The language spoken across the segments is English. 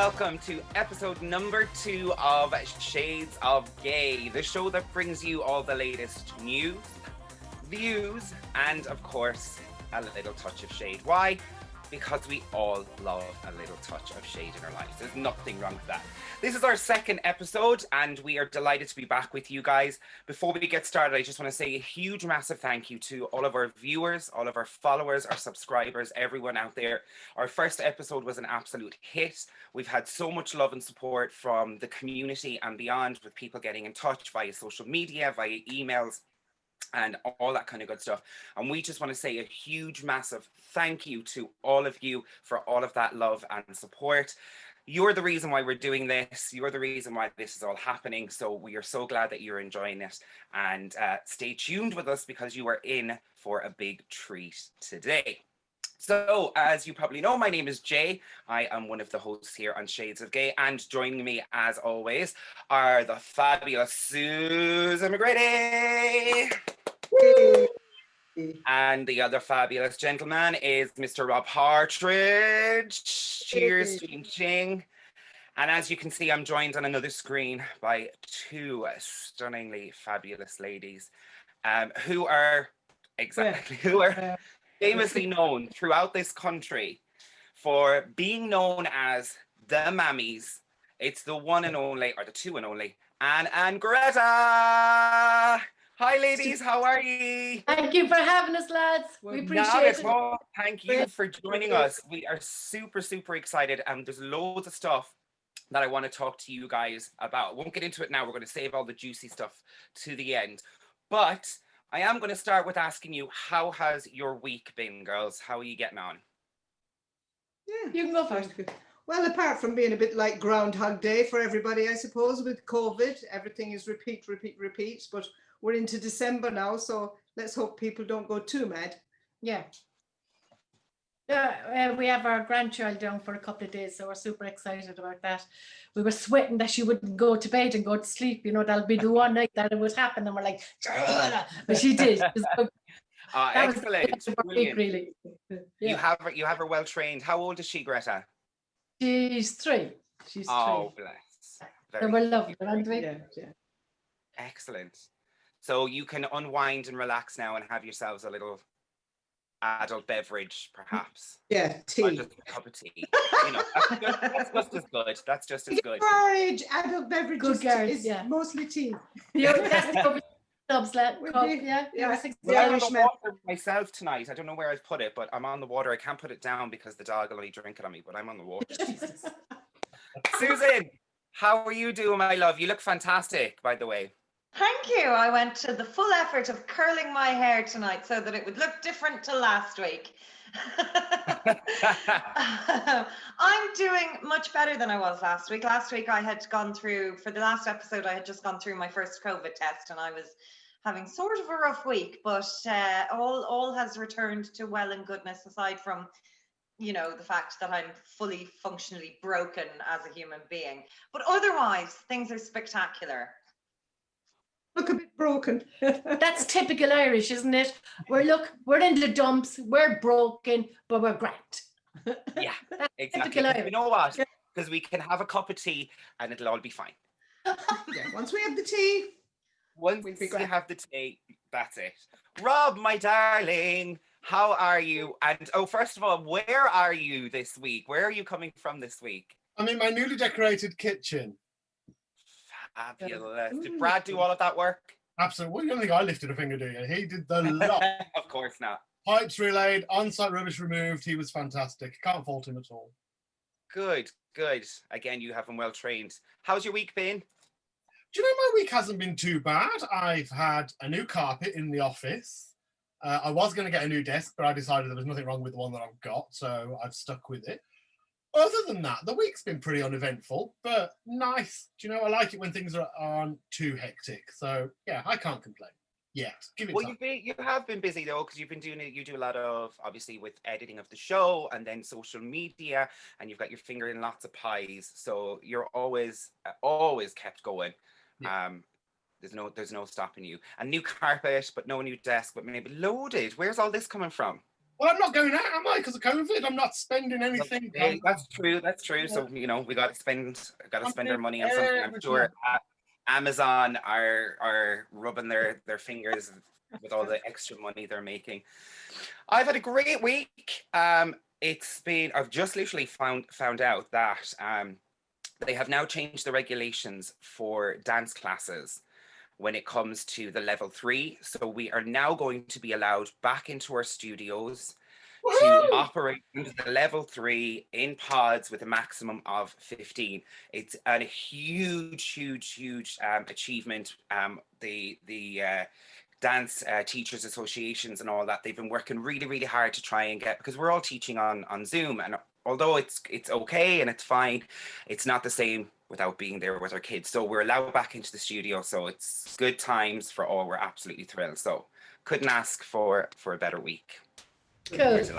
welcome to episode number 2 of Shades of Gay, the show that brings you all the latest news, views, and of course, a little touch of shade. Why? Because we all love a little touch of shade in our lives. There's nothing wrong with that. This is our second episode, and we are delighted to be back with you guys. Before we get started, I just want to say a huge, massive thank you to all of our viewers, all of our followers, our subscribers, everyone out there. Our first episode was an absolute hit. We've had so much love and support from the community and beyond, with people getting in touch via social media, via emails, and all that kind of good stuff. And we just want to say a huge, massive thank you to all of you for all of that love and support. You're the reason why we're doing this. You're the reason why this is all happening. So we are so glad that you're enjoying it. And stay tuned with us, because you are in for a big treat today. So, as you probably know, my name is Jay. I am one of the hosts here on Shades of Gay, and joining me, as always, are the fabulous Susan McGrady. Woo! And the other fabulous gentleman is Mr. Rob Partridge. Cheers, ching ching. And as you can see, I'm joined on another screen by two stunningly fabulous ladies who are famously known throughout this country for being known as the Mammies. It's the one and only, or the two and only, Ann Gretta. Hi ladies, how are you? Thank you for having us, lads. We appreciate it. Thank you for joining us. We are super, super excited, and there's loads of stuff that I want to talk to you guys about. I won't get into it now. We're going to save all the juicy stuff to the end. But I am going to start with asking you, how has your week been, girls? How are you getting on? Yeah, you can go first. Well, apart from being a bit like Groundhog Day for everybody, I suppose, with COVID, everything is repeat. But we're into December now, so let's hope people don't go too mad. Yeah. We have our grandchild down for a couple of days, so we're super excited about that. We were sweating that she wouldn't go to bed and go to sleep. You know, that'll be the one night that it would happen, and we're like, but she did. Excellent. Brilliant. Really. Yeah. You have her well trained. How old is she, Greta? She's 3. She's 3. Oh, bless. So we're lovely, aren't we? Yeah. Excellent. So you can unwind and relax now and have yourselves a little adult beverage, perhaps. Yeah, tea. Or just a cup of tea. You know, that's just as good. That's just as good. Encourage adult beverages. Good is mostly tea. That's the clubs, Well, I'm on the water myself tonight. I don't know where I've put it, but I'm on the water. I can't put it down because the dog will only drink it on me, but I'm on the water. Susan, how are you doing, my love? You look fantastic, by the way. Thank you. I went to the full effort of curling my hair tonight so that it would look different to last week. I'm doing much better than I was last week. Last week I had gone through, for the last episode, I had just gone through my first COVID test, and I was having sort of a rough week, but all has returned to well and goodness, aside from, you know, the fact that I'm fully functionally broken as a human being. But otherwise, things are spectacular. Look a bit broken. That's typical Irish, isn't it? We're in the dumps, we're broken, but we're great. Yeah, exactly. You know what? Because we can have a cup of tea and it'll all be fine. Yeah, once we have the tea. Once we have the tea, that's it. Rob, my darling, how are you? And first of all, where are you this week? Where are you coming from this week? I'm in my newly decorated kitchen. Fabulous. Did Brad do all of that work? Absolutely. Well, you don't think I lifted a finger, do you? He did the lot. Of course not. Pipes relayed, on-site rubbish removed. He was fantastic. Can't fault him at all. Good. Again, you have him well trained. How's your week been? Do you know, my week hasn't been too bad. I've had a new carpet in the office. I was going to get a new desk, but I decided there was nothing wrong with the one that I've got, so I've stuck with it. Other than that, the week's been pretty uneventful, but nice. Do you know, I like it when things aren't too hectic. So, yeah, I can't complain. Yeah, give it time. You have been busy, though, because you've been doing it. You do a lot of, obviously, with editing of the show and then social media, and you've got your finger in lots of pies. So you're always kept going. Yeah. There's no stopping you. A new carpet, but no new desk, but maybe loaded. Where's all this coming from? Well, I'm not going out, am I? Because of COVID, I'm not spending anything. Okay, that's true. That's true. So we got to spend our money on something. I'm sure Amazon are rubbing their fingers with all the extra money they're making. I've had a great week. I've just literally found out that they have now changed the regulations for dance classes when it comes to the level 3. So we are now going to be allowed back into our studios to operate under the level 3 in pods with a maximum of 15. It's a huge achievement. The dance teachers associations and all that, they've been working really hard to try and get, because we're all teaching on Zoom, and although it's okay and it's fine, it's not the same without being there with our kids. So we're allowed back into the studio, so it's good times for all. We're absolutely thrilled. So couldn't ask for a better week. Cool. So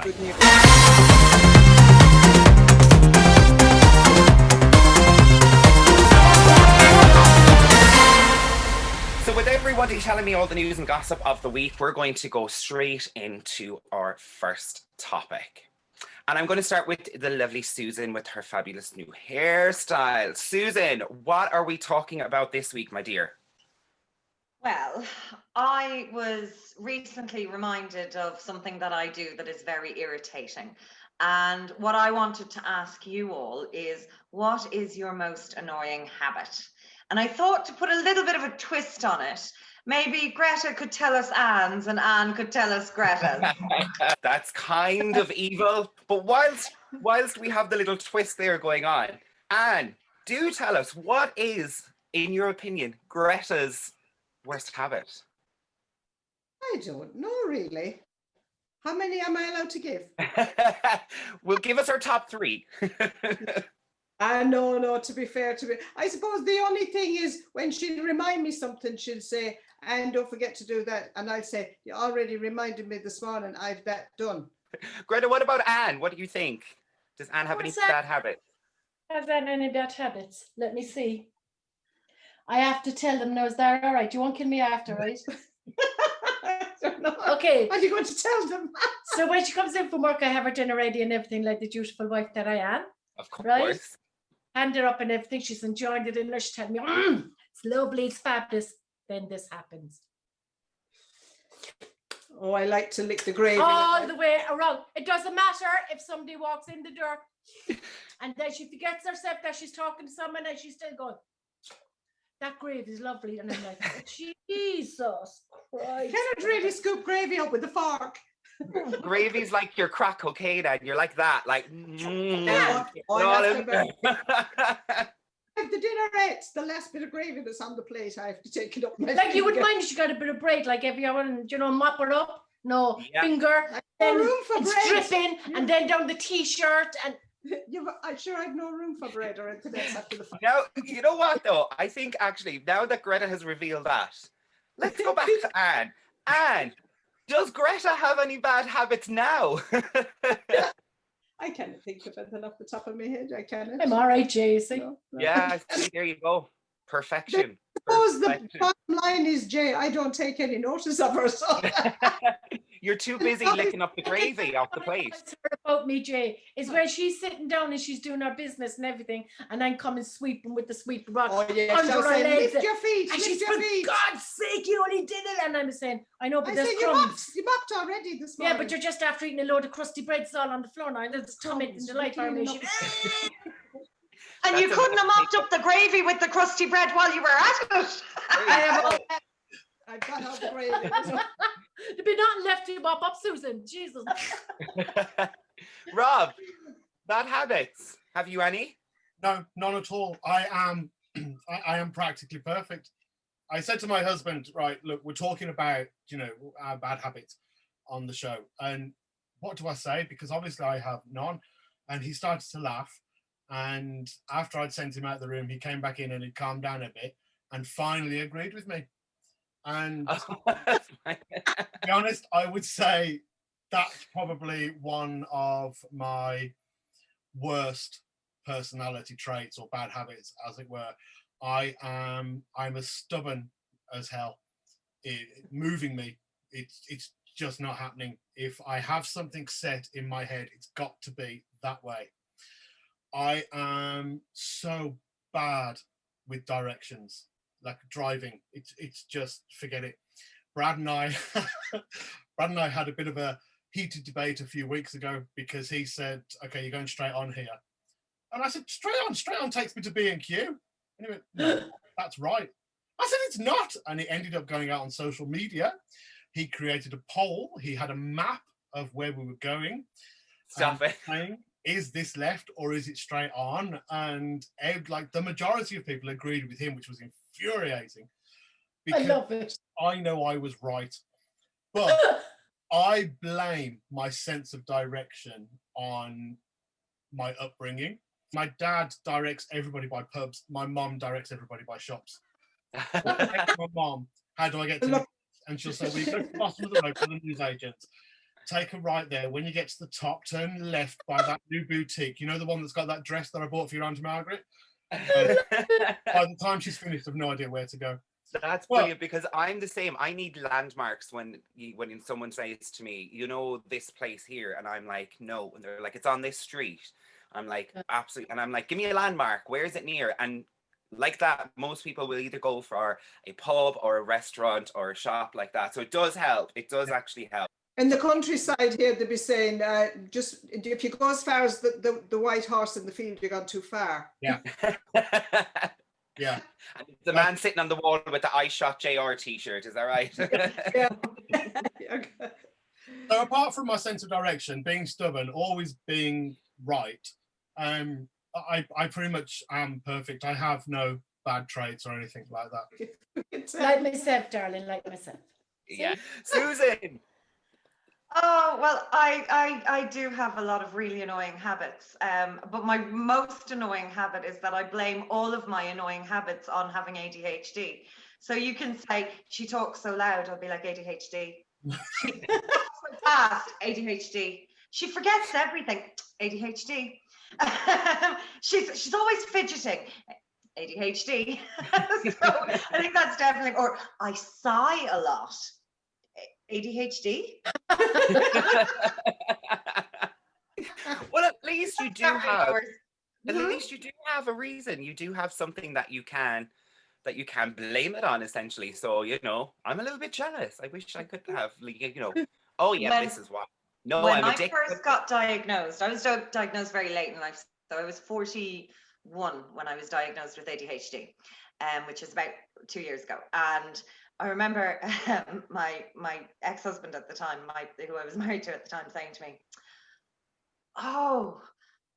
with everybody telling me all the news and gossip of the week, we're going to go straight into our first topic. And I'm going to start with the lovely Susan with her fabulous new hairstyle. Susan, what are we talking about this week, my dear? Well, I was recently reminded of something that I do that is very irritating. And what I wanted to ask you all is, what is your most annoying habit? And I thought to put a little bit of a twist on it, maybe Greta could tell us Ann's and Ann could tell us Greta's. That's kind of evil. But whilst we have the little twist there going on, Ann, do tell us, what is, in your opinion, Greta's worst habit? I don't know, really. How many am I allowed to give? Well, give us our top 3. No, to be fair, I suppose the only thing is when she'll remind me something, she'll say, and don't forget to do that. And I'll say, you already reminded me this morning, I've that done. Greta, what about Ann? What do you think? Does Ann have any bad habits? Has Ann any bad habits? Let me see. I have to tell them, no, is that all right? You won't kill me after, right? I don't know. Okay. What are you going to tell them? So when she comes in from work, I have her dinner ready and everything, like the dutiful wife that I am. Of course. Right? Hand her up and everything. She's enjoying the dinner. She's telling me, it's lovely, it's fabulous. Then this happens. Oh, I like to lick the gravy. All the way around. It doesn't matter if somebody walks in the door and then she forgets herself that she's talking to someone and she's still going, that gravy is lovely. And I'm like, Jesus Christ. Cannot really scoop gravy up with a fork. Gravy's like your crack cocaine, and you're like that, like. Yeah. If the dinner ate, the last bit of gravy that's on the plate, I have to take it up. Like you wouldn't mind if she got a bit of bread, like every hour and, mop her up. No, Yeah. finger, then room for it's bread. dripping, and then down the t-shirt and. I'm sure I've no room for bread or anything else after the fire. Now, you know what though? I think actually, now that Greta has revealed that, let's go back to Ann. Ann, does Greta have any bad habits now? I can't think of anything off the top of my head. I can't. I'm all right, Jason. No. Yeah, see, there you go. Perfection. I suppose the bottom line is, Jay, I don't take any notice of her. So. You're too busy licking up the gravy off the plate. What's about me, Jay, is when she's sitting down and she's doing her business and everything, and I'm coming sweeping with the sweeping rod under her legs. Lift your feet, and lift she's, your for feet. God's sake, you only did it. And I'm saying, I know, but I there's said, crumbs. you mopped already this morning. Yeah, but you're just after eating a load of crusty breads all on the floor now. There's stomach in the light formation. And you couldn't have mopped up the gravy with the crusty bread while you were at it. I've got out the gravy. There'd be nothing left to mop up, Susan. Jesus. Rob, bad habits. Have you any? No, none at all. I am practically perfect. I said to my husband, right, look, we're talking about, our bad habits on the show. And what do I say? Because obviously I have none. And he started to laugh. And after I'd sent him out of the room, he came back in and he calmed down a bit and finally agreed with me. And to be honest, I would say that's probably one of my worst personality traits or bad habits, as it were. I'm as stubborn as hell. Moving me, it's just not happening. If I have something set in my head, it's got to be that way. I am so bad with directions, like driving. It's just forget it. Brad and I had a bit of a heated debate a few weeks ago because he said, "Okay, you're going straight on here," and I said, "Straight on takes me to B&Q." And he went, "No, that's right." I said, "It's not," and he ended up going out on social media. He created a poll. He had a map of where we were going. Stop it. Saying, is this left or is it straight on? And like the majority of people agreed with him, which was infuriating. I love it. I know I was right, but I blame my sense of direction on my upbringing. My dad directs everybody by pubs. My mom directs everybody by shops. My mom, how do I get to the... And she'll say, well, you go to the bottom of the road for the newsagents. Take a right there. When you get to the top, turn left by that new boutique. You know, the one that's got that dress that I bought for your Aunt Margaret? By the time she's finished, I've no idea where to go. That's brilliant, because I'm the same. I need landmarks when someone says to me, you know, this place here, and I'm like, no, and they're like, it's on this street. I'm like, absolutely, and I'm like, give me a landmark. Where is it near? And like that, most people will either go for a pub or a restaurant or a shop like that. So it does help. It does actually help. In the countryside here, they'd be saying, just if you go as far as the white horse in the field, you've gone too far. Yeah. Yeah. And the man sitting on the wall with the I Shot JR t-shirt, is that right? Yeah. So apart from my sense of direction, being stubborn, always being right, I pretty much am perfect. I have no bad traits or anything like that. Like myself, darling, like myself. Yeah. Susan! Oh, well, I do have a lot of really annoying habits, but my most annoying habit is that I blame all of my annoying habits on having ADHD. So you can say, she talks so loud, I'll be like, ADHD. She talks so fast, ADHD. She forgets everything, ADHD. She's always fidgeting, ADHD. So I think that's definitely, or I sigh a lot. ADHD. Well, at least you do have. At least you do have a reason. You do have something that you can blame it on, essentially. So you know, I'm a little bit jealous. I wish I could have, you know. Oh yeah, this is why. No, when I'm I addicted. first got diagnosed, I was diagnosed very late in life. So I was 41 when I was diagnosed with ADHD, which is about 2 years ago. And I remember my ex-husband at the time, who I was married to at the time, saying to me, "Oh,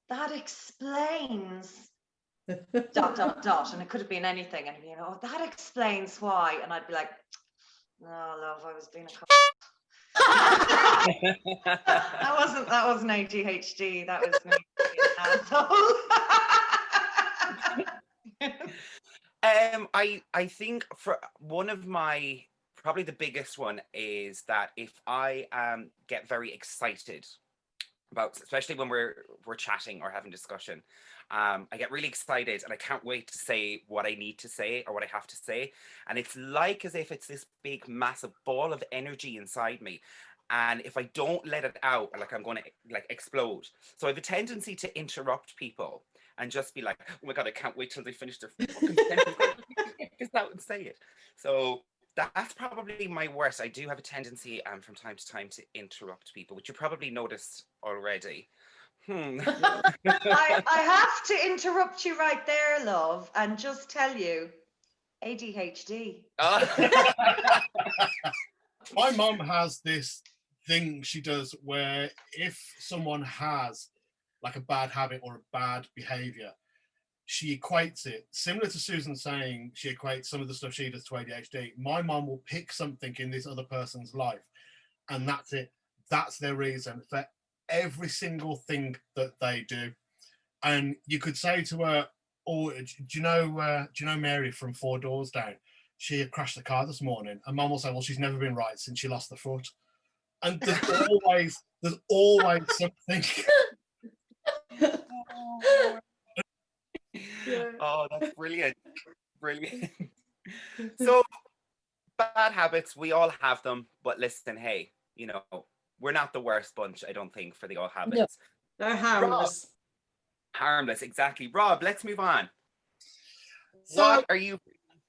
that explains dot dot dot," and it could have been anything. And you know, that explains why. And I'd be like, "No, love, I was being a that wasn't ADHD. That was me being an asshole." I think for one of my, probably the biggest one is that if I get very excited about, especially when we're chatting or having discussion, I get really excited and I can't wait to say what I need to say or what I have to say, and it's like as if it's this big massive ball of energy inside me. And if I don't let it out, like I'm going to like explode. So I have a tendency to interrupt people and just be like, oh my God, I can't wait till they finish their fucking sentence. Just out and say it. So that's probably my worst. I do have a tendency from time to time to interrupt people, which you probably noticed already. I have to interrupt you right there, love, and just tell you, ADHD. My mum has this thing she does where if someone has like a bad habit or a bad behavior, she equates it, similar to Susan saying she equates some of the stuff she does to ADHD. My mum will pick something in this other person's life and that's it. That's their reason for every single thing that they do. And you could say to her, "Oh, do you know Mary from 4 Doors Down? She had crashed the car this morning." And mum will say, "Well, she's never been right since she lost the foot." And there's always something. Oh, that's brilliant. So bad habits, we all have them, but listen, hey, you know, we're not the worst bunch, I don't think, for the old habits. No. They're harmless. Harmless, exactly. Rob, let's move on. So What are you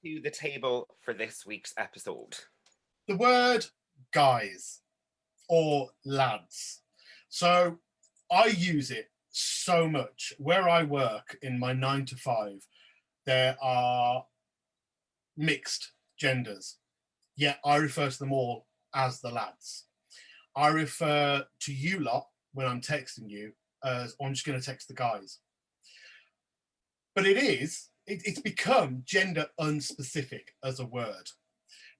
bringing to the table for this week's episode? the word guys or lads. So I use it so much. Where I work in my 9 to 5, there are mixed genders, yet I refer to them all as the lads. I refer to you lot when I'm texting you as, I'm just going to text the guys. But it's become gender unspecific as a word.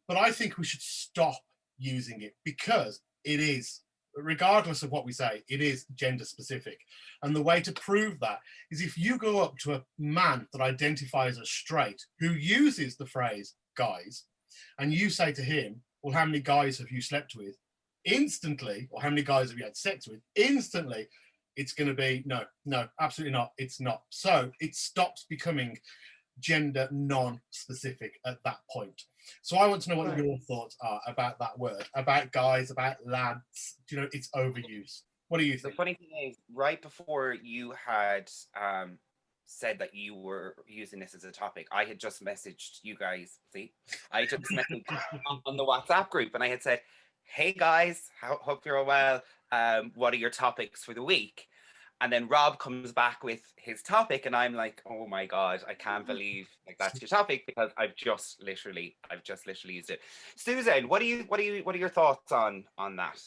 But I think we should stop using it because it is, regardless of what we say, it is gender specific. And the way to prove that is if you go up to a man that identifies as straight who uses the phrase guys, and you say to him, well, how many guys have you slept with? Instantly, or how many guys have you had sex with? Instantly, it's going to be no, absolutely not. It's not. So it stops becoming gender non-specific at that point. So I want to know what your thoughts are about that word, about guys, about lads. Do you know, it's overuse. What do you think? The funny thing is, right before you had said that you were using this as a topic, I had just messaged you guys. I just messaged on the WhatsApp group, and I had said, hey guys, hope you're all well. What are your topics for the week? And then Rob comes back with his topic, and I'm like, oh my God, I can't believe like that's your topic, because I've just literally used it. Susan, what are your thoughts on that?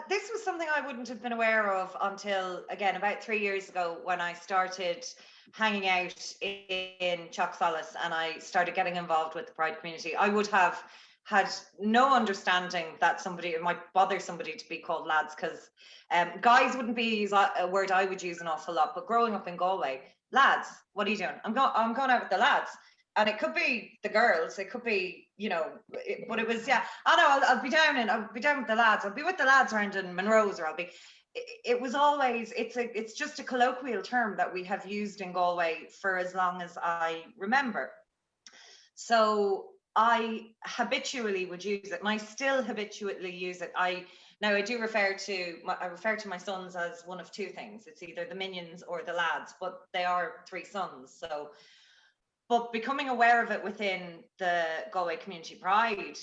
This was something I wouldn't have been aware of until, again, about 3 years ago, when I started hanging out in Chocksalas and I started getting involved with the Pride community. I would have had no understanding that it might bother somebody to be called lads, because guys wouldn't be a word I would use an awful lot. But growing up in Galway, lads, what are you doing? I'm going out with the lads. And it could be the girls, it could be, but it was, yeah, I know, I'll be down with the lads. I'll be with the lads around in Monroe's, or it was always, it's just a colloquial term that we have used in Galway for as long as I remember. So I habitually would use it, and I still habitually use it. I do refer to my sons as one of two things. It's either the minions or the lads, but they are 3 sons. So, but becoming aware of it within the Galway Community Pride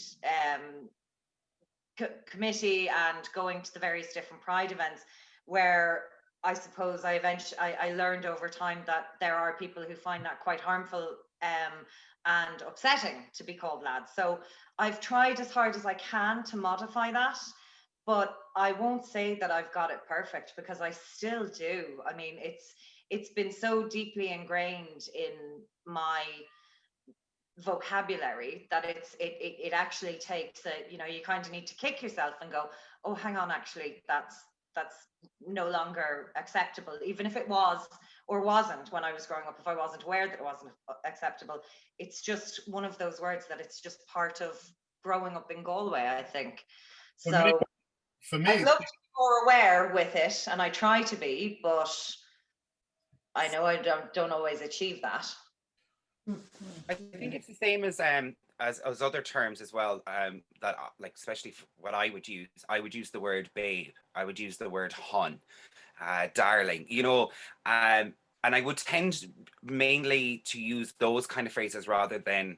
committee and going to the various different Pride events, where I suppose I learned over time that there are people who find that quite harmful and upsetting to be called lads. So I've tried as hard as I can to modify that, but I won't say that I've got it perfect, because I still do. I mean, it's been so deeply ingrained in my vocabulary that it actually takes you kind of need to kick yourself and go, oh, hang on, actually that's no longer acceptable, even if it was or wasn't when I was growing up. If I wasn't aware that it wasn't acceptable, it's just one of those words that it's just part of growing up in Galway, I think. For me, I'd love to be more aware with it, and I try to be, but I know I don't always achieve that. I think it's the same as other terms as well. That like, especially what I would use the word babe. I would use the word hon, darling. And I would tend mainly to use those kind of phrases rather than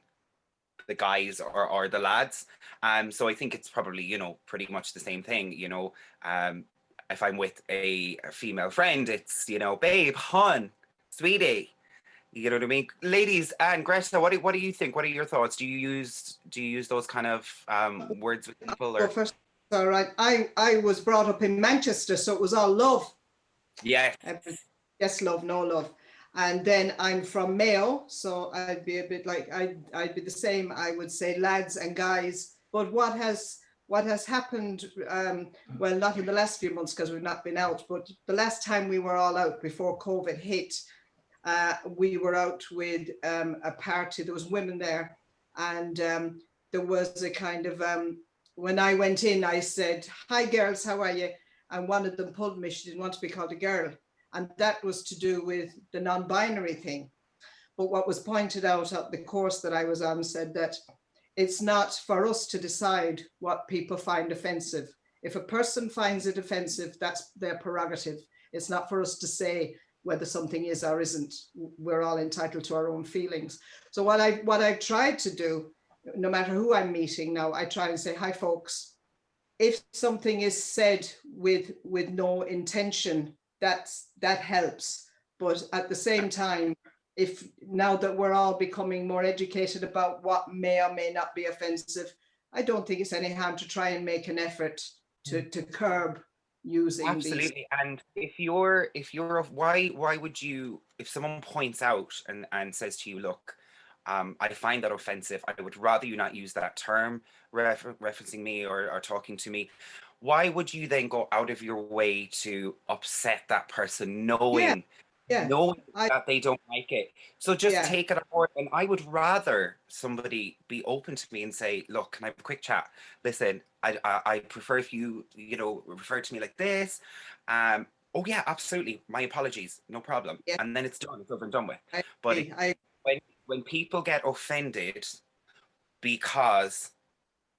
the guys or the lads. So I think it's probably pretty much the same thing. If I'm with a female friend, it's babe, hon, sweetie. You know what I mean? Ladies, Ann Gretta, what do you think? What are your thoughts? Do you use those kind of words with people? Or? Well, first, all right. I was brought up in Manchester, so it was all love. Yeah. Yes, love, no love. And then I'm from Mayo, so I'd be a bit like I'd be the same. I would say lads and guys. But what has happened? Well, not in the last few months because we've not been out, but the last time we were all out before COVID hit. We were out with a party. There was women there, and there was a kind of when I went in, I said, "Hi girls, how are you?" And one of them pulled me. She didn't want to be called a girl, and that was to do with the non-binary thing. But what was pointed out at the course that I was on said that it's not for us to decide what people find offensive. If a person finds it offensive, that's their prerogative. It's not for us to say whether something is or isn't. We're all entitled to our own feelings. So what I've tried to do, no matter who I'm meeting now, I try and say, hi folks, if something is said with no intention, that helps. But at the same time, if now that we're all becoming more educated about what may or may not be offensive, I don't think it's any harm to try and make an effort to curb using Absolutely. these. And if you're why would you, if someone points out and says to you, look, I find that offensive, I would rather you not use that term referencing me or talking to me, why would you then go out of your way to upset that person knowing that they don't like it? So just take it on board. And I would rather somebody be open to me and say, look, can I have a quick chat? Listen, I prefer if you refer to me like this. Oh yeah, absolutely. My apologies. No problem. Yeah. And then it's done. It's over and done with. I When people get offended because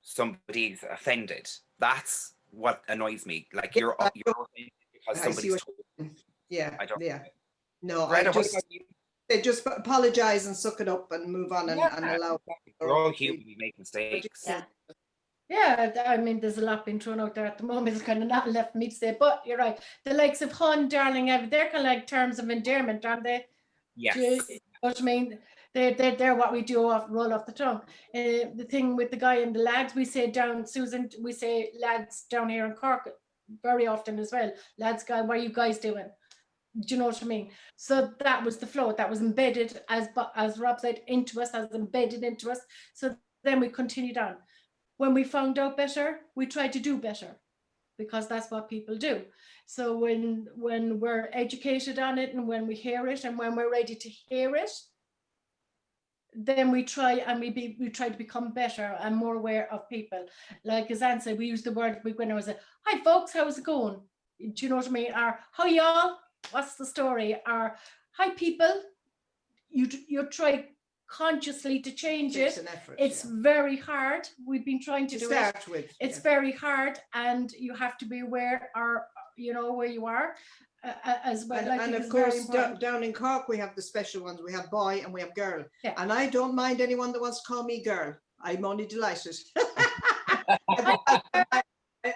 somebody's offended, that's what annoys me. Like you're offended because somebody's told. I don't. No, Greta, they just apologize and suck it up and move on and allow. We're all human, we make mistakes. Yeah, I mean, there's a lot being thrown out there at the moment. It's kind of not left for me to say, but you're right. The likes of hun, darling, they're kind of like terms of endearment, aren't they? Yes. Do you know what I mean? They're what we do roll off the tongue. The thing with the guy and the lads, we say down, Susan, we say lads down here in Cork very often as well. Lads, guy, what are you guys doing? Do you know what I mean? So that was the flow. That was embedded, as Rob said, into us, as embedded into us. So then we continued on. When we found out better, we tried to do better, because that's what people do. So when we're educated on it and when we hear it and when we're ready to hear it, then we try and we try to become better and more aware of people. Like as Ann said, we use the word when I was hi folks, how's it going? Do you know what I mean? Or how y'all? What's the story? Or hi people. You try consciously to change it. It's very hard. We've been trying to do it. It's very hard, and you have to be aware, or where you are as well. And of course, down in Cork, we have the special ones. We have boy and we have girl. Yeah. And I don't mind anyone that wants to call me girl. I'm only delighted.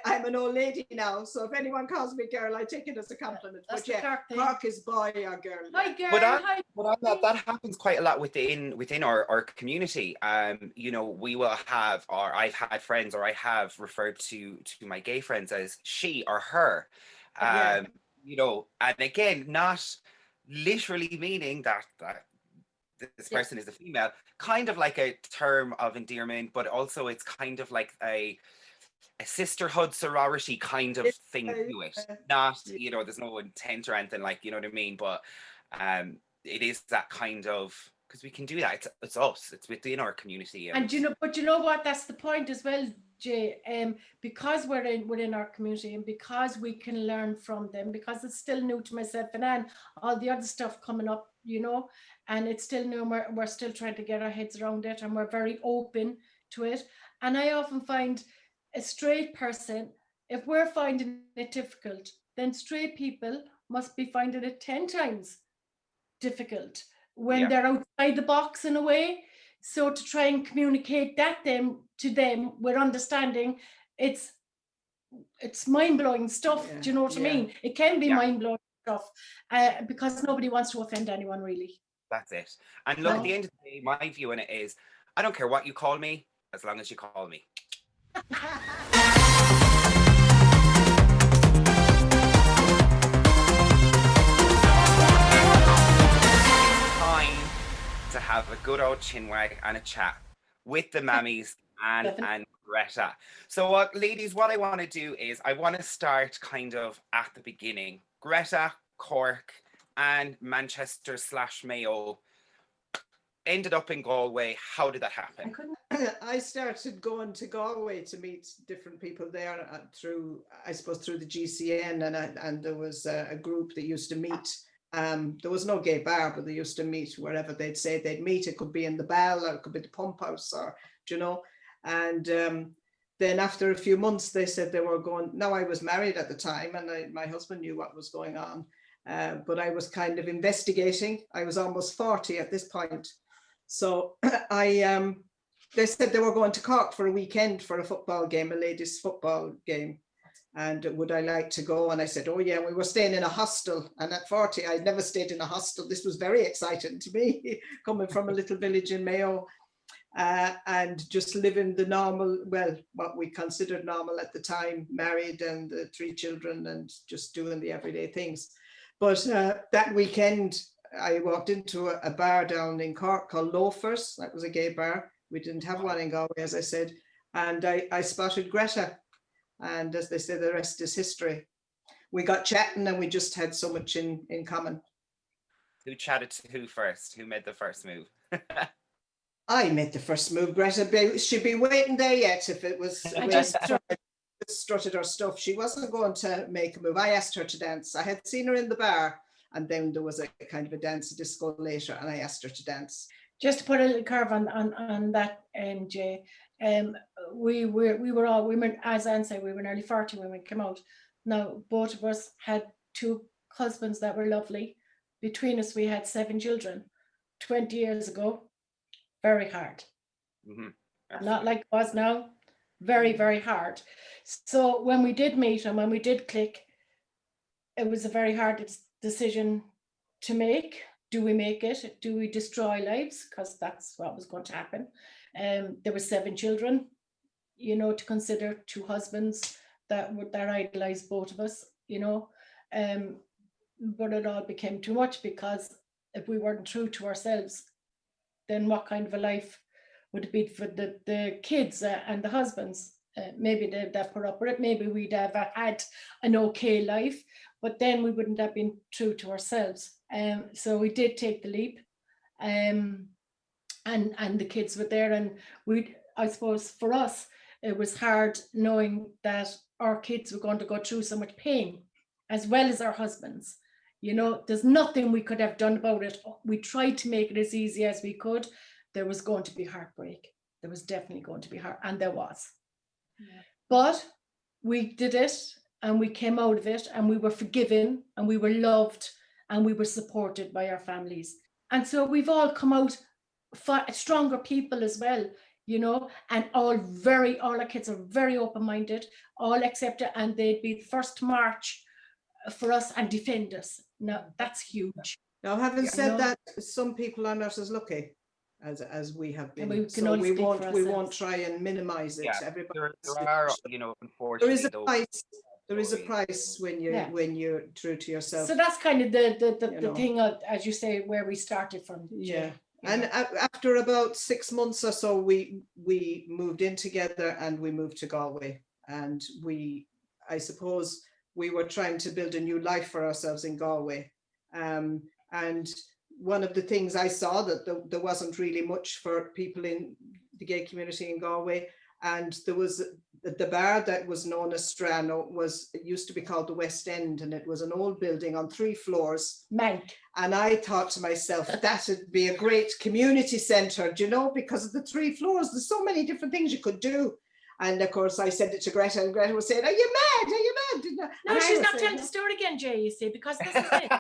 I'm an old lady now, so if anyone calls me girl, I take it as a compliment. That's Cork is boy or girl. Hi girl. But that happens quite a lot within our community. We will have, or I've had friends, or I have referred to my gay friends as she or her. And again, not literally meaning that this person is a female, kind of like a term of endearment, but also it's kind of like a sisterhood, sorority kind of thing to it. Not, there's no intent or anything, like, you know what I mean? But it is that kind of, because we can do that. It's us. It's within our community. And but you know what? That's the point as well, Jay. Because we're within our community, and because we can learn from them, because it's still new to myself and Ann, all the other stuff coming up, and it's still new. We're still trying to get our heads around it, and we're very open to it. And I often find a straight person, if we're finding it difficult, then straight people must be finding it 10 times difficult when they're outside the box in a way. So to try and communicate that to them with understanding, it's mind-blowing stuff. Do you know what I mean? It can be mind-blowing stuff because nobody wants to offend anyone, really. That's it. And look, at the end of the day, my view on it is, I don't care what you call me, as long as you call me. Time to have a good old chinwag and a chat with the Mammies and Ann Gretta. So ladies, what I want to do is I want to start kind of at the beginning. Greta, Cork, and Manchester/Mayo ended up in Galway. How did that happen? I started going to Galway to meet different people there through the GCN, and there was a group that used to meet. There was no gay bar, but they used to meet wherever they'd say they'd meet. It could be in the Bell, or it could be the Pump House, or and then after a few months, they said they were going, now I was married at the time and my husband knew what was going on. But I was kind of investigating. I was almost 40 at this point. So they said they were going to Cork for a weekend for a football game, a ladies' football game. And would I like to go? And I said, oh yeah, we were staying in a hostel. And at 40, I'd never stayed in a hostel. This was very exciting to me, coming from a little village in Mayo. And just living the normal, well, what we considered normal at the time, married and 3 children and just doing the everyday things. But that weekend, I walked into a bar down in Cork called Loafers. That was a gay bar. We didn't have one in Galway, as I said. And I spotted Greta. And as they say, the rest is history. We got chatting and we just had so much in common. Who chatted to who first? Who made the first move? I made the first move. Greta, she'd be waiting there yet if it was. I just strutted her stuff. She wasn't going to make a move. I asked her to dance. I had seen her in the bar, and then there was a kind of a dance disco later, and I asked her to dance. Just to put a little curve on that, Jay. We were all women, as Anne said, we were nearly 40 when we came out. Now, both of us had 2 husbands that were lovely. Between us, we had 7 children. 20 years ago, very hard. Mm-hmm. Not like it was now, very, very hard. So when we did meet and when we did click, it was a very hard decision to make. Do we make it? Do we destroy lives? Because that's what was going to happen. There were 7 children, you know, to consider, 2 husbands that idolized both of us, you know. But it all became too much, because if we weren't true to ourselves, then what kind of a life would it be for the kids and the husbands? Maybe they'd have put up with it. Maybe we'd have had an okay life, but then we wouldn't have been true to ourselves. So we did take the leap, and the kids were there, and I suppose for us, it was hard knowing that our kids were going to go through so much pain, as well as our husbands. You know, there's nothing we could have done about it. We tried to make it as easy as we could. There was going to be heartbreak. There was definitely going to be and there was. Yeah. But we did it, and we came out of it, and we were forgiven, and we were loved, and we were supported by our families. And so we've all come out stronger people as well, you know, and all our kids are very open-minded, all accept it, and they'd be the first to march for us and defend us. Now, that's huge. Now, having said that, some people are not as lucky as we have been. We so we won't try and minimize it. Yeah, everybody, there are, you know, unfortunately, there is a price. There is a price when you're true to yourself. So that's kind of the thing, as you say, where we started from. Yeah. And after about 6 months or so, we moved in together, and we moved to Galway. And I suppose we were trying to build a new life for ourselves in Galway. And one of the things I saw that there wasn't really much for people in the gay community in Galway. And there was the bar that was known as Strano it used to be called the West End, and it was an old building on 3 floors. Mank. And I thought to myself, that would be a great community centre, you know, because of the 3 floors. There's so many different things you could do. And of course, I said it to Greta, and Greta was saying, "Are you mad? Are you mad?" No, she's not telling the story again, Jay, you see, because this is it.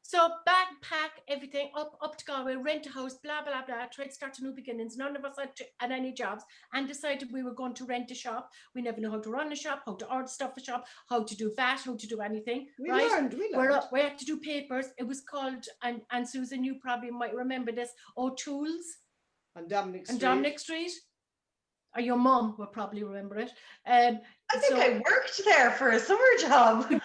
So backpack everything up to Galway, rent a house, blah, blah, blah, try to start new beginnings. None of us had any jobs, and decided we were going to rent a shop. We never know how to run a shop, how to order stuff a shop, how to do VAT, how to do anything. We learned. We had to do papers. It was called, and Susan, you probably might remember this, O'Toole's. On Dominic Street. On Dominic Street. Or your mom will probably remember it. I think I worked there for a summer job.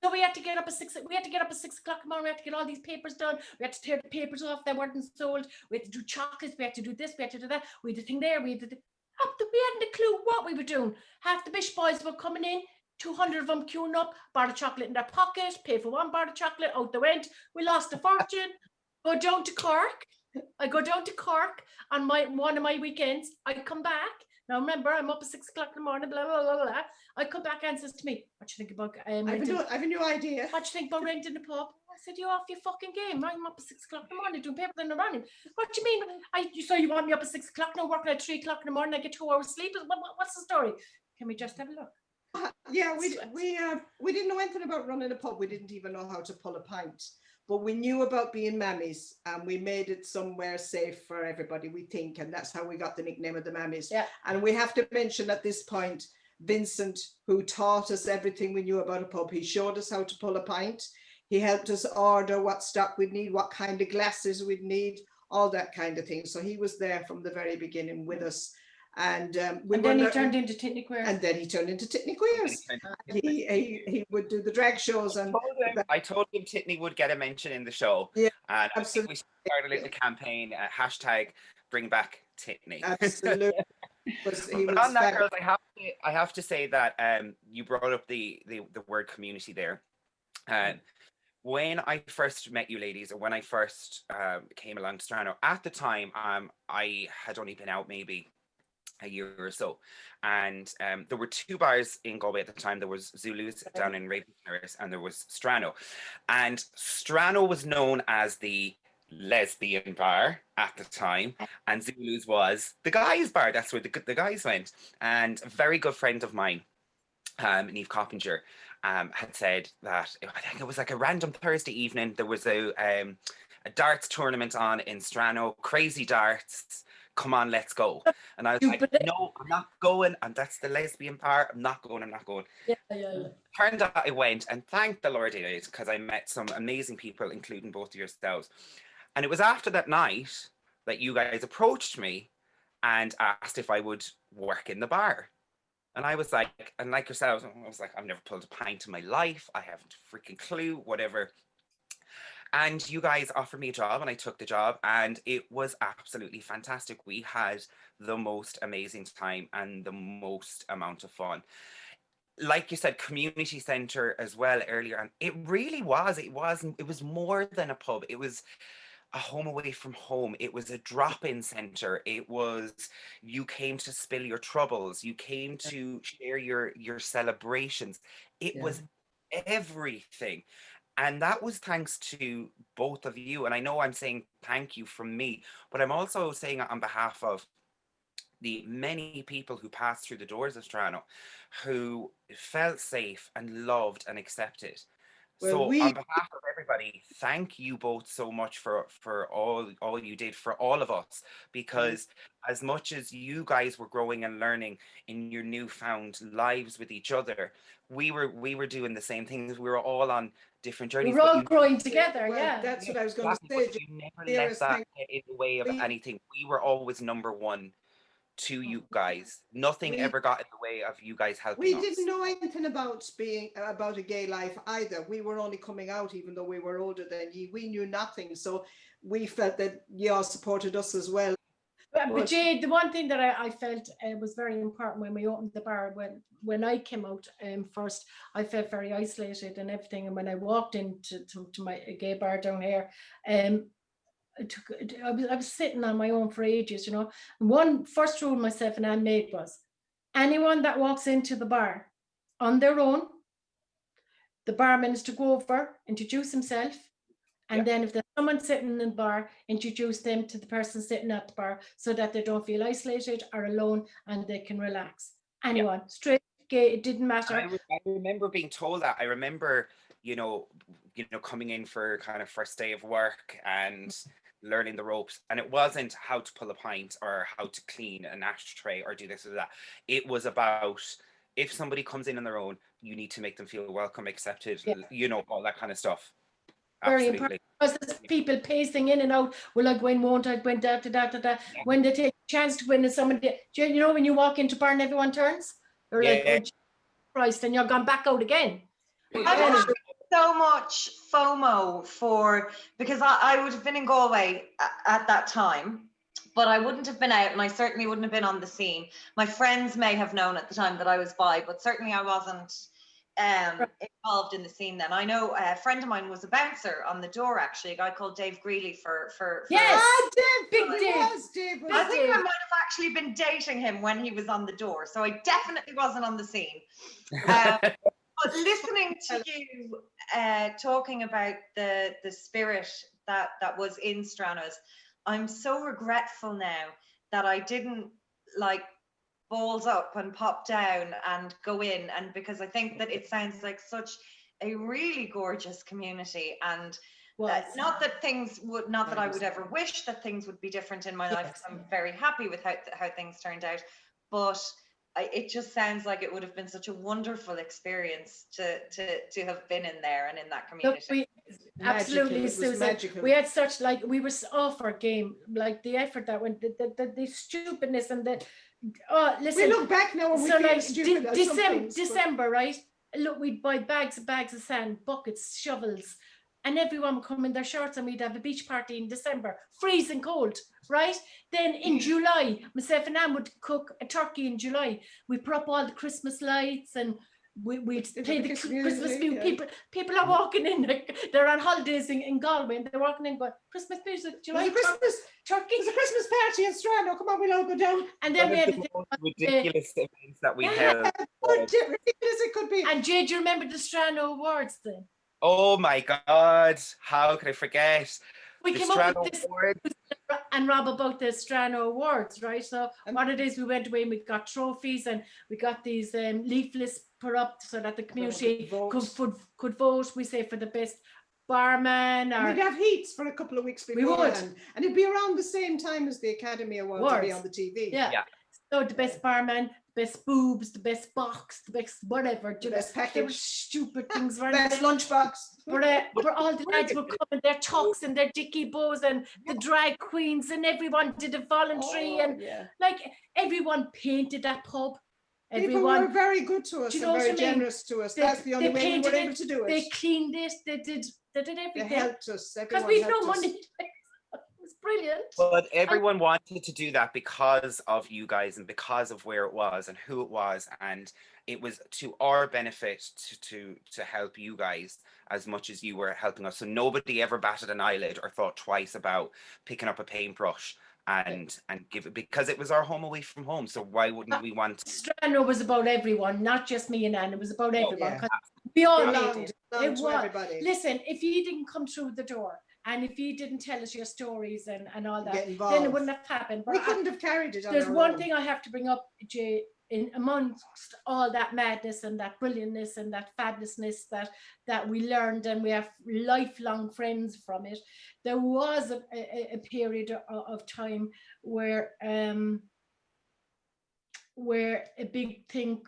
So we had to get up at 6 o'clock in the morning. We had to get all these papers done. We had to tear the papers off that weren't sold. We had to do chocolates. We had to do this. We had to do that. We had the thing there. We hadn't a clue what we were doing. Half the Bish boys were coming in, 200 of them queuing up, bar of chocolate in their pocket, pay for 1 bar of chocolate, out they went. We lost a fortune. I go down to Cork on one of my weekends. I come back. Now remember, I'm up at 6 o'clock in the morning, blah, blah, blah, blah. I come back and says to me, what do you think about I have a new idea. what do you think about renting the pub? I said, you off your fucking game. I'm up at 6 o'clock in the morning doing paper in the morning. What do you mean? So you want me up at 6 o'clock now, working at 3 o'clock in the morning, I get 2 hours sleep? What's the story? Can we just have a look? Yeah, we didn't know anything about running a pub. We didn't even know how to pull a pint, but we knew about being Mammies, and we made it somewhere safe for everybody, we think, and that's how we got the nickname of the Mammies. Yeah. And we have to mention at this point, Vincent, who taught us everything we knew about a pub. He showed us how to pull a pint. He helped us order what stock we'd need, what kind of glasses we'd need, all that kind of thing. So he was there from the very beginning with us. And then he turned into Titney Queers. And then he turned into Titney Queers. He would do the drag shows. And I told him Titney would get a mention in the show. Yeah, and absolutely. I think we started a little campaign, hashtag bring back Titney. Absolutely. But on that, girls, I have to say that you brought up the word community there. When I first met you ladies, or when I first came along to Strano, at the time I had only been out maybe a year or so, and there were 2 bars in Galway at the time. There was Zulu's down in Raven Terrace, and there was Strano. And Strano was known as the lesbian bar at the time, and Zulu's was the guys bar. That's where the guys went. And a very good friend of mine, Niamh Coppinger, had said that, I think it was like a random Thursday evening, there was a darts tournament on in Strano, crazy darts. Come on, let's go. And I was like, no, I'm not going. And that's the lesbian part. I'm not going. Yeah. Turned out I went, and thank the Lord I did, because I met some amazing people, including both of yourselves. And it was after that night that you guys approached me and asked if I would work in the bar. And I was like, and like yourselves, I was like, I've never pulled a pint in my life. I haven't a freaking clue, whatever. And you guys offered me a job, and I took the job, and it was absolutely fantastic. We had the most amazing time and the most amount of fun. Like you said, community centre as well earlier, and it really was. It was more than a pub. It was a home away from home. It was a drop-in centre. It was, you came to spill your troubles. You came to share your celebrations. It was everything. And that was thanks to both of you. And I know I'm saying thank you from me, but I'm also saying on behalf of the many people who passed through the doors of Strano, who felt safe and loved and accepted. Well, so on behalf of everybody, thank you both so much for all you did for all of us, because as much as you guys were growing and learning in your newfound lives with each other, we were doing the same things. We were all on different journeys. We were all growing together, yeah. That's what I was going to say. You never let that get in the way of anything. We were always number one to you guys. Nothing ever got in the way of you guys helping us. We didn't know anything about a gay life either. We were only coming out, even though we were older than you. We knew nothing, so we felt that you all supported us as well. But Jade, the one thing that I felt was very important when we opened the bar, when I came out first, I felt very isolated and everything. And when I walked into my gay bar down here, I was sitting on my own for ages, you know. And one first rule myself and Ann made was, anyone that walks into the bar on their own, the barman is to go over, introduce himself, and then if there's someone sitting in the bar, introduce them to the person sitting at the bar, so that they don't feel isolated or alone and they can relax. Anyone, straight, gay, it didn't matter. I remember being told that. I remember, you know, coming in for kind of first day of work and learning the ropes, and it wasn't how to pull a pint or how to clean an ashtray or do this or that. It was about, if somebody comes in on their own, you need to make them feel welcome, accepted, you know, all that kind of stuff. Very important, because there's people pacing in and out. Will I go in? Won't I go in? Da. When they take a chance to win, and somebody, you know, when you walk into bar and everyone turns, you're like, oh, Christ, and you're gone back out again. I had so much FOMO because I would have been in Galway at that time, but I wouldn't have been out, and I certainly wouldn't have been on the scene. My friends may have known at the time that I was bi, but certainly I wasn't involved in the scene then. I know a friend of mine was a bouncer on the door, actually, a guy called Dave Greeley for Yes, Dave, Big Dave. Dave was I think Dave. I might have actually been dating him when he was on the door, so I definitely wasn't on the scene. But listening to you talking about the spirit that was in Stranos, I'm so regretful now that I didn't like balls up and pop down and go in, and because I think that it sounds like such a really gorgeous community, and not that I would ever wish that things would be different in my life, because I'm very happy with how things turned out, but it just sounds like it would have been such a wonderful experience to have been in there and in that community. Absolutely, Susan. Magical. We had such we were off our game, like the effort that went, the stupidness and the listen. We look back now and we feel stupid. December, right? Look, we'd buy bags of sand, buckets, shovels, and everyone would come in their shorts, and we'd have a beach party in December, freezing cold, right? Then in July, myself and Ann would cook a turkey in July. We put up all the Christmas lights, and we'd play the Christmas music. Yeah. People are walking in, they're on holidays in Galway, and they're walking in going, Christmas music, July, turkey. There's a Christmas party in Strano. Come on, we'll all go down. And then we had the most ridiculous events that we held. Ridiculous it could be. And Jay, do you remember the Strano Awards then? Oh my God, how could I forget? We The came up Strano with this Awards. and Rob about the Strano Awards, right? So what it is, we went away and we got trophies, and we got these leaflets put up so that the community could vote. We say for the best barman, or we'd have heats for a couple of weeks beforehand, and it'd be around the same time as the Academy Awards would be on the TV. Yeah. So the best barman, the best boobs, the best box, the best whatever. The best package. They were stupid things, right? Best lunchbox. But all the lads would come in their tucks and their dicky bows, and the drag queens, and everyone did a voluntary, and like everyone painted that pub. People were very good to us and very generous to us. That's the only way we were able to do it. They cleaned it. They did everything. They helped us. Because we had no money. It was brilliant. But everyone wanted to do that because of you guys and because of where it was and who it was, and it was to our benefit to help you guys as much as you were helping us. So nobody ever batted an eyelid or thought twice about picking up a paintbrush and give it, because it was our home away from home. So why wouldn't we want Strano was about everyone, not just me and Ann. It was about everyone. We all needed it. Was everybody. Listen, if you didn't come through the door, and if you didn't tell us your stories and all that, then it wouldn't have happened. But we couldn't have carried it on There's our one own. thing I have to bring up, Jay, in amongst all that madness and that brilliantness and that fabulousness that we learned, and we have lifelong friends from it. There was a period of time where a big thing,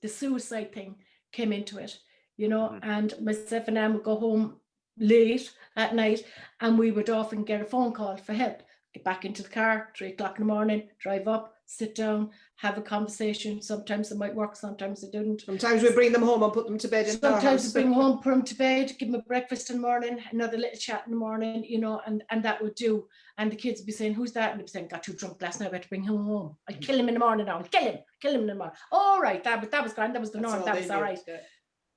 the suicide thing, came into it, and myself and Ann would go home late at night, and we would often get a phone call for help. Get back into the car, 3 o'clock in the morning, drive up, sit down, have a conversation. Sometimes it might work, sometimes it didn't. Sometimes we bring them home and put them to bed in our house. Sometimes we bring them home, put them to bed, give them a breakfast in the morning, another little chat in the morning, and that would do. And the kids would be saying, who's that? And they'd be saying, got too drunk last night, I better bring him home. I'd kill him in the morning now, kill him in the morning. All right, that was grand, that was the norm, that was all right.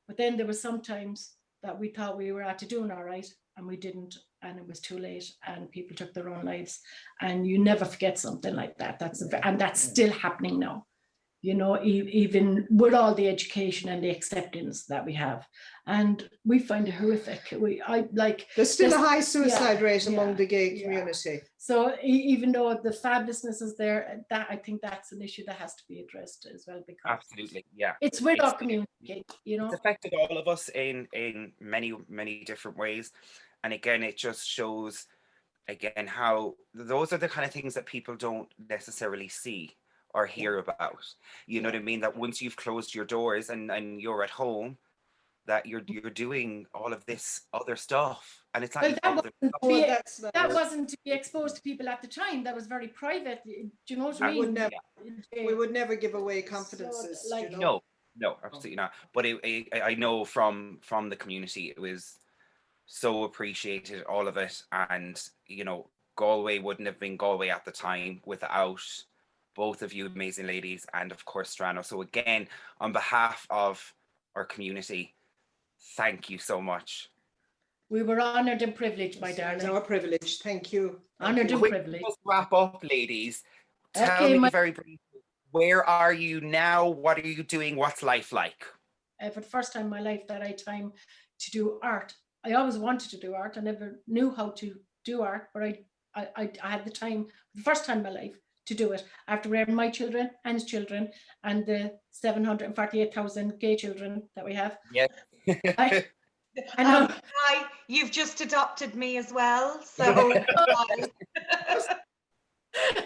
But then there was sometimes that we thought we were after doing all right, and we didn't, and it was too late, and people took their own lives. And you never forget something like that. And that's still happening now, even with all the education and the acceptance that we have. And we find it horrific. There's still a high suicide rate among the gay community. So even though the fabulousness is there, that I think that's an issue that has to be addressed as well, because absolutely, it's with our community, It's affected all of us in many, many different ways. And again, it just shows how those are the kind of things that people don't necessarily see or hear about. You know what I mean? That once you've closed your doors and you're at home, that you're doing all of this other stuff, and it's not. That wasn't to be exposed to people at the time. That was very private. Do you know what I mean? We would never give away confidences. No, absolutely not. But I know from the community, it was so appreciated, all of it, and Galway wouldn't have been Galway at the time without both of you amazing ladies, and of course Strano. So again, on behalf of our community. Thank you so much. We were honoured and privileged, my It's darling. our privilege. Thank you. Honoured and Quick, privileged. just wrap up, ladies. Tell Okay, me very briefly, where are you now? What are you doing? What's life like? For the first time in my life that I had time to do art. I always wanted to do art. I never knew how to do art, but I had the time, for the first time in my life, to do it after rearing my children and his children and the 748,000 gay children that we have. Yes. I know. Hi, you've just adopted me as well. So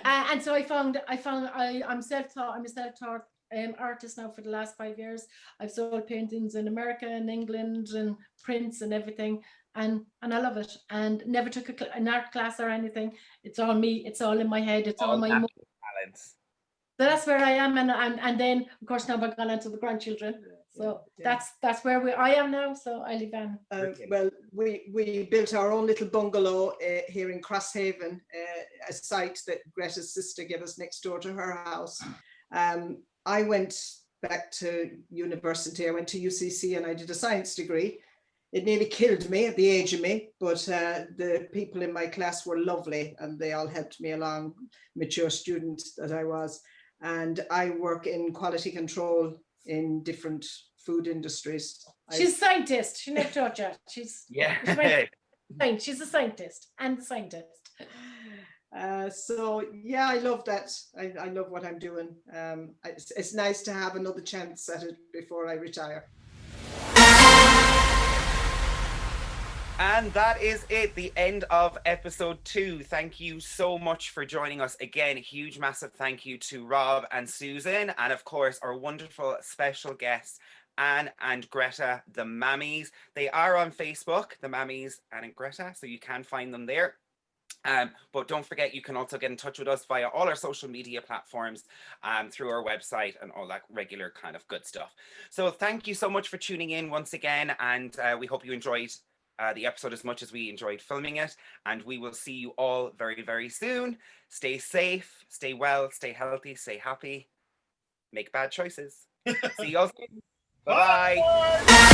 And so I'm self-taught. I'm a self-taught artist now for the last 5 years. I've sold paintings in America and England and prints and everything, and I love it. And never took an art class or anything. It's all me. It's all in my head. It's all my talents. So that's where I am, and then of course now I've gone on to the grandchildren. So that's where I am now. So I live on. Well, we built our own little bungalow here in Crosshaven, a site that Greta's sister gave us next door to her house. I went back to university. I went to UCC and I did a science degree. It nearly killed me at the age of me, but the people in my class were lovely and they all helped me along, mature student that I was. And I work in quality control in different food industries. She's a scientist. She never taught you. She's she's a scientist and a scientist. So yeah, I love that. I love what I'm doing. It's nice to have another chance at it before I retire. And that is it, the end of episode 2. Thank you so much for joining us again. Huge, massive thank you to Rob and Susan, and of course our wonderful special guests, Ann and Gretta, the Mammies. They are on Facebook, the Mammies, Ann and Gretta, so you can find them there. But don't forget, you can also get in touch with us via all our social media platforms, through our website and all that regular kind of good stuff. So thank you so much for tuning in once again, and we hope you enjoyed the episode as much as we enjoyed filming it, and we will see you all very, very soon. Stay safe, stay well, stay healthy, stay happy, make bad choices. See you all soon. Bye.